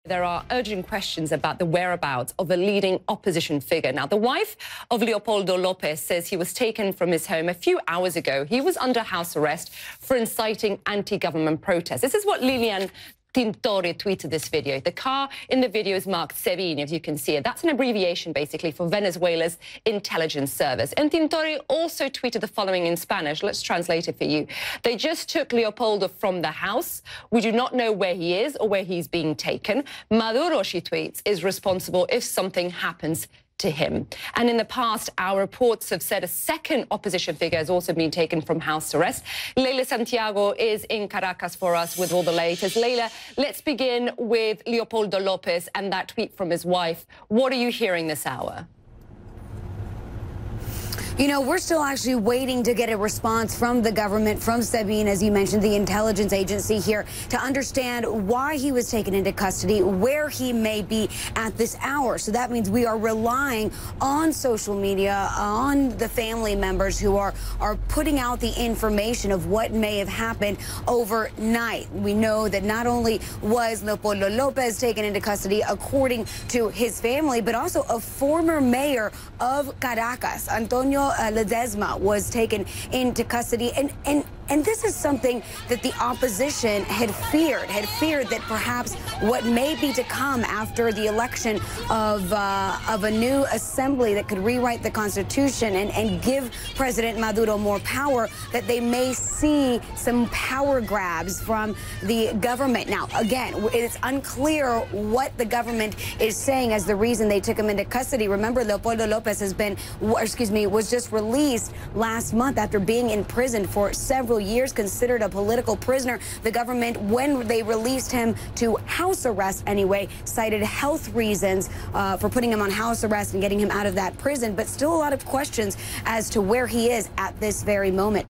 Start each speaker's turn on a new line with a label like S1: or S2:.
S1: There are urgent questions about the whereabouts of a leading opposition figure. Now, the wife of Leopoldo Lopez says he was taken from his home a few hours ago. He was under house arrest for inciting anti-government protests. This is what dAntonio tweeted this video. The car in the video is marked Sevin, if you can see it. That's an abbreviation, basically, for Venezuela's intelligence service. And dAntonio also tweeted the following in Spanish. Let's translate it for you. They just took Leopoldo from the house. We do not know where he is or where he's being taken. Maduro, she tweets, is responsible if something happens to him. And in the past, our reports have said a second opposition figure has also been taken from house arrest. Leila Santiago is in Caracas for us with all the latest. Leila, let's begin with Leopoldo Lopez and that tweet from his wife. What are you hearing this hour?
S2: You know, we're still actually waiting to get a response from the government, from Sevin, as you mentioned, the intelligence agency here, to understand why he was taken into custody, where he may be at this hour. So that means we are relying on social media, on the family members who are putting out the information of what may have happened overnight. We know that not only was Leopoldo Lopez taken into custody, according to his family, but also a former mayor of Caracas, Antonio Ledezma, was taken into custody. And this is something that the opposition had feared that perhaps what may be to come after the election of a new assembly that could rewrite the Constitution and give President Maduro more power, that they may see some power grabs from the government. Now, again, it's unclear what the government is saying as the reason they took him into custody. Remember, Leopoldo Lopez was just released last month after being in prison for several years, considered a political prisoner. The government, when they released him to house arrest anyway, cited health reasons for putting him on house arrest and getting him out of that prison, but still a lot of questions as to where he is at this very moment.